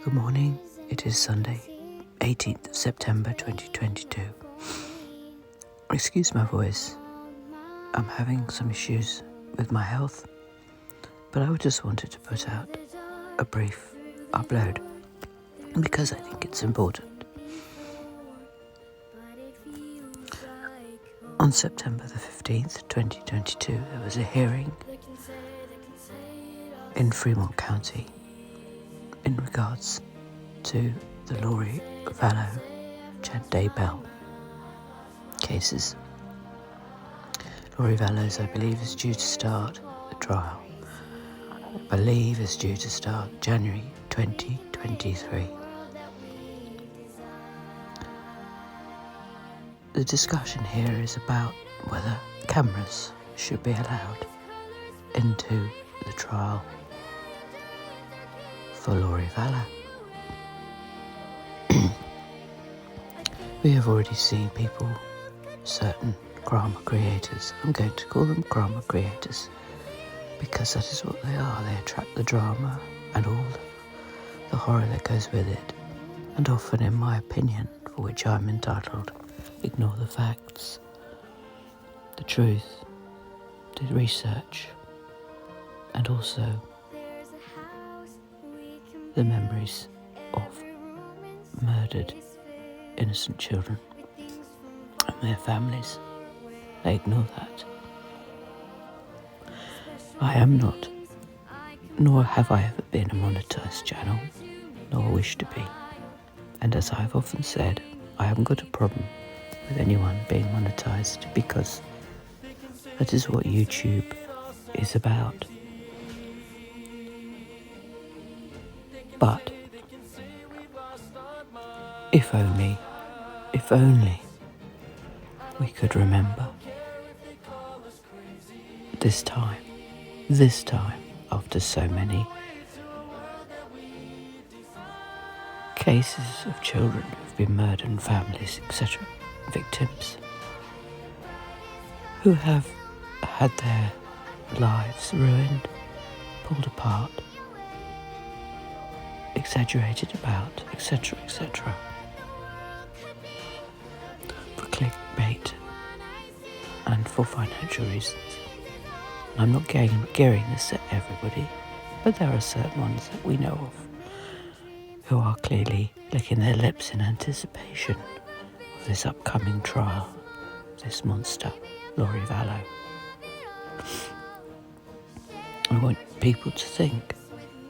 Good morning, it is Sunday, 18th of September 2022. Excuse my voice, I'm having some issues with my health, but I just wanted to put out a brief upload because I think it's important. On September the 15th, 2022, there was a hearing in Fremont County in regards to the Vallow, Chad Bell cases. Vallow's, I believe, is due to start the trial. I believe is due to start January 2023. The discussion here is about whether cameras should be allowed into the trial for Vallow. We have already seen people, certain drama creators, I'm going to call them drama creators because that is what they are. They attract the drama and all the horror that goes with it, and often, in my opinion, for which I'm entitled, ignore the facts, the truth, the research, and also the memories of murdered innocent children and their families. They ignore that. I am not, nor have I ever been, a monetised channel, nor wish to be. And as I've often said, I haven't got a problem with anyone being monetised because that is what YouTube is about. But if only we could remember this time after so many cases of children who've been murdered and families, etc., victims who have had their lives ruined, pulled apart, exaggerated about, etc., etc., for clickbait and for financial reasons. I'm not gearing this at everybody, but there are certain ones that we know of who are clearly licking their lips in anticipation of this upcoming trial, this monster, Vallow. I want people to think,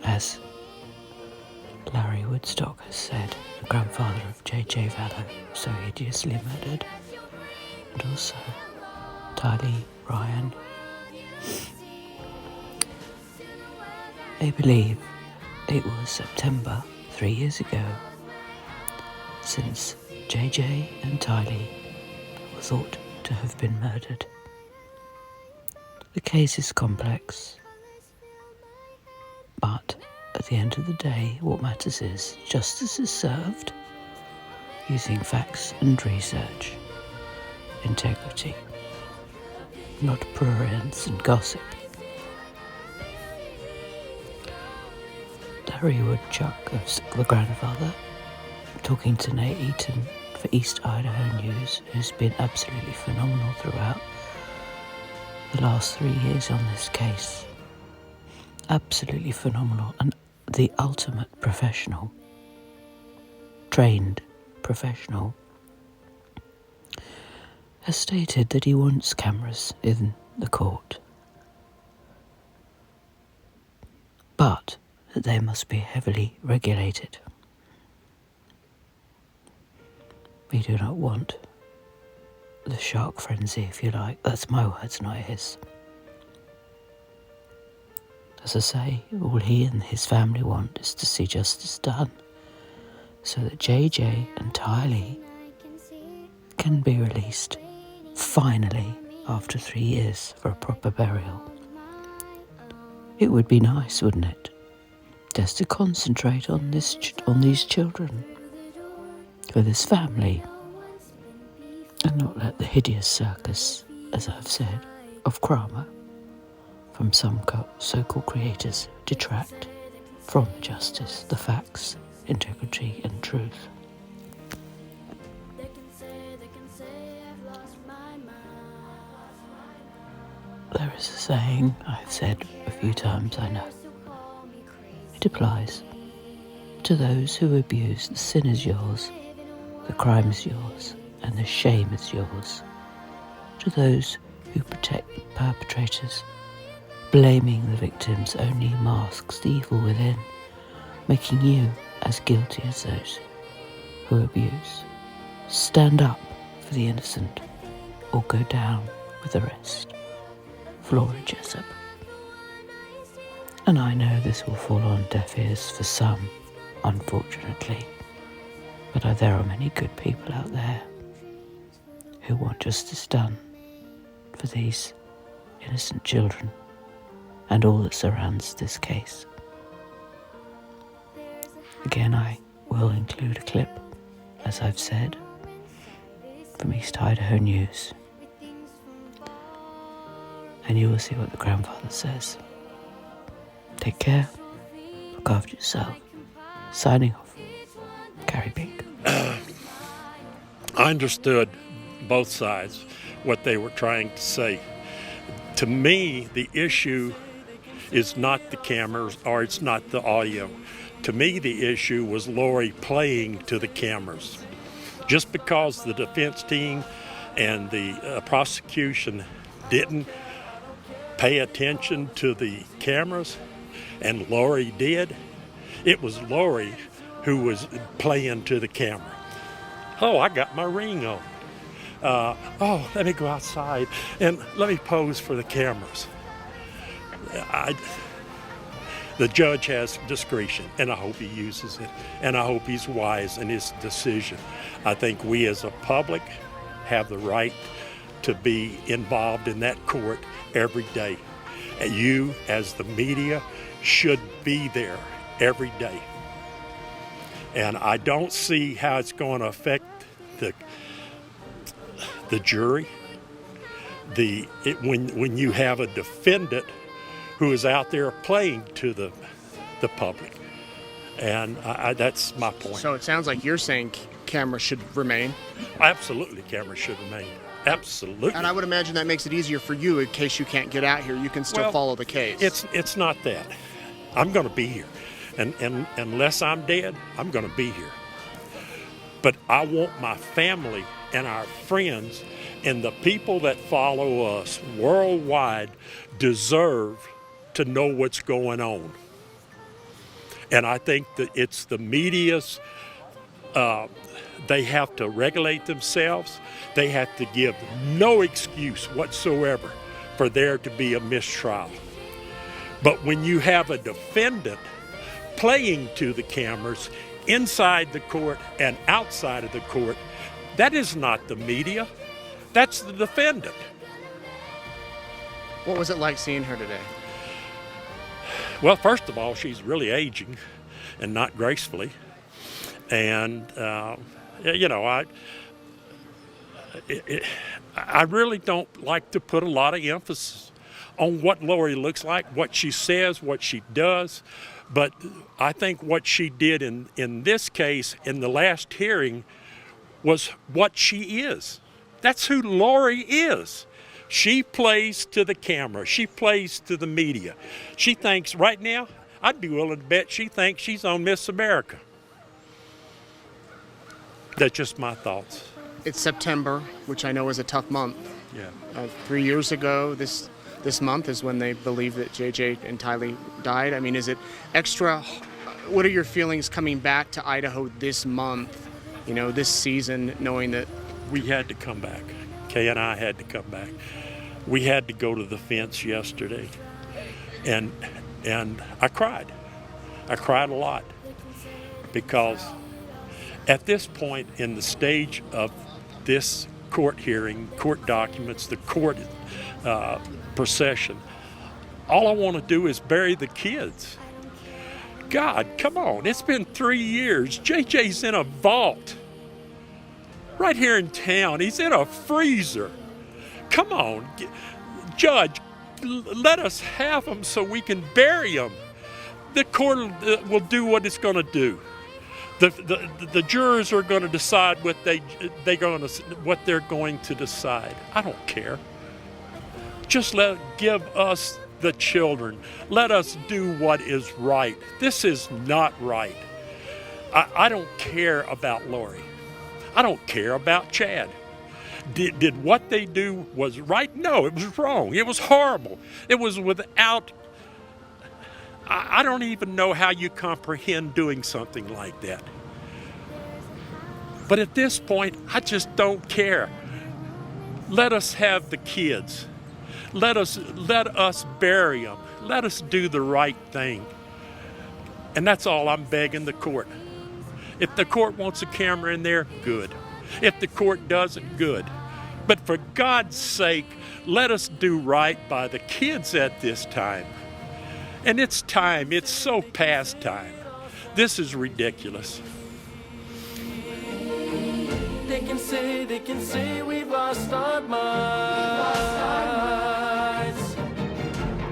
as Larry Woodstock has said, the grandfather of jjvallow, so hideously murdered, and also tyleeryan. They believe it was September 3 years ago since JJ and Tylee were thought to have been murdered. The case is complex, but at the end of the day, what matters is justice is served using facts and research, integrity, not prurience and gossip. Larry Woodchuck, the grandfather, talking to Nate Eaton for East Idaho News, who's been absolutely phenomenal throughout the last 3 years on this case. Absolutely phenomenal, and the ultimate professional, trained professional, has stated that he wants cameras in the court, but that they must be heavily regulated. We do not want the shark frenzy, if you like. That's my words, not his. As I say, all he and his family want is to see justice done, so that JJ and Tylee can be released, finally, after 3 years, for a proper burial. It would be nice, wouldn't it, just to concentrate on these children, for this family, and not let the hideous circus, as I've said, of drama from some so-called creators detract from justice, the facts, integrity and truth. There is a saying I've said a few times, I know. It applies to those who abuse. The sin is yours, the crime is yours, and the shame is yours. To those who protect the perpetrators, blaming the victims only masks the evil within, making you as guilty as those who abuse. Stand up for the innocent, or go down with the rest. Flora Jessup. And I know this will fall on deaf ears for some, unfortunately, but there are many good people out there who want justice done for these innocent children and all that surrounds this case. Again, I will include a clip, as I've said, from East Idaho News, and you will see what the grandfather says. Take care, look after yourself. Signing off, Gary Pink. I understood both sides, what they were trying to say. To me, the issue is not the cameras or it's not the audio. To me, the issue was Lori playing to the cameras. Just because the defense team and the prosecution didn't pay attention to the cameras and Lori did, it was Lori who was playing to the camera. Oh, I got my ring on. Oh, let me go outside and let me pose for the cameras. The judge has discretion, and I hope he uses it, and I hope he's wise in his decision. I think we as a public have the right to be involved in that court every day. And you, as the media, should be there every day. And I don't see how it's going to affect the jury. When you have a defendant who is out there playing to the public, and that's my point. So it sounds like you're saying cameras should remain. Absolutely, cameras should remain. Absolutely. And I would imagine that makes it easier for you in case you can't get out here. You can still follow the case. It's not that. I'm going to be here, and unless I'm dead, I'm going to be here. But I want my family and our friends and the people that follow us worldwide deserve to know what's going on. And I think that it's the media's, they have to regulate themselves. They have to give no excuse whatsoever for there to be a mistrial. But when you have a defendant playing to the cameras inside the court and outside of the court, that is not the media. That's the defendant. What was it like seeing her today? Well, first of all, she's really aging and not gracefully. And, I really don't like to put a lot of emphasis on what Lori looks like, what she says, what she does. But I think what she did in this case, in the last hearing, was what she is. That's who Lori is. She plays to the camera. She plays to the media. She thinks right now, I'd be willing to bet she thinks she's on Miss America. That's just my thoughts. It's September, which I know is a tough month. Yeah. 3 years ago, this month is when they believe that JJ and Tylee died. I mean, is it extra? What are your feelings coming back to Idaho this month, this season, knowing that? We had to come back. Kay and I had to come back. We had to go to the fence yesterday. And I cried. I cried a lot. Because at this point in the stage of this court hearing, court documents, the court procession, all I want to do is bury the kids. God, come on. It's been 3 years. JJ's in a vault. Right here in town. He's in a freezer. Come on. Judge, let us have him so we can bury him. The court will do what it's going to do. The jurors are going to decide what they're going to decide. I don't care. Just give us the children. Let us do what is right. This is not right. I don't care about Lori. I don't care about Chad. Did what they do was right? No, it was wrong. It was horrible. It was without. I don't even know how you comprehend doing something like that. But at this point, I just don't care. Let us have the kids. Let us bury them. Let us do the right thing. And that's all I'm begging the court. If the court wants a camera in there, good. If the court doesn't, good. But for God's sake, let us do right by the kids at this time. And it's time. It's so past time. This is ridiculous. They can say we've lost our minds.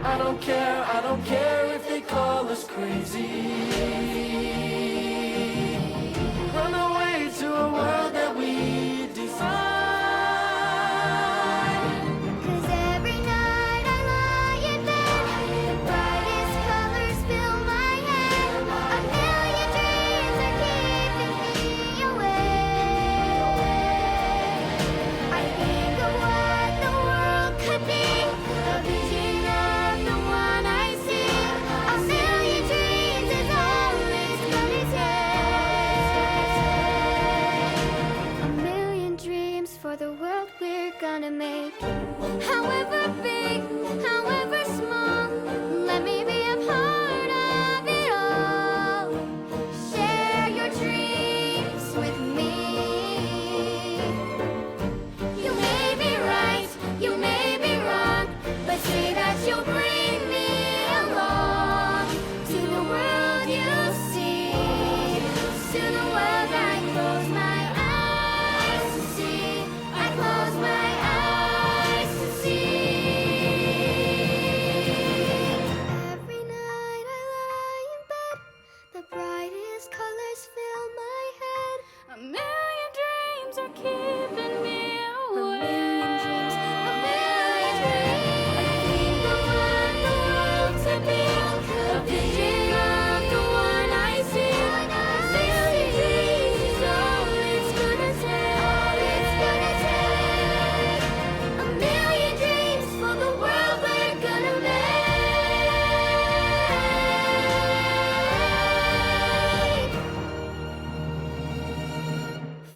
I don't care if they call us crazy. Run away to a world that we design. Gonna make, however big, however small, let me be a part of it all. Share your dreams with me. You may be right, you may be wrong, but say that you'll bring me along to the world you see, to the world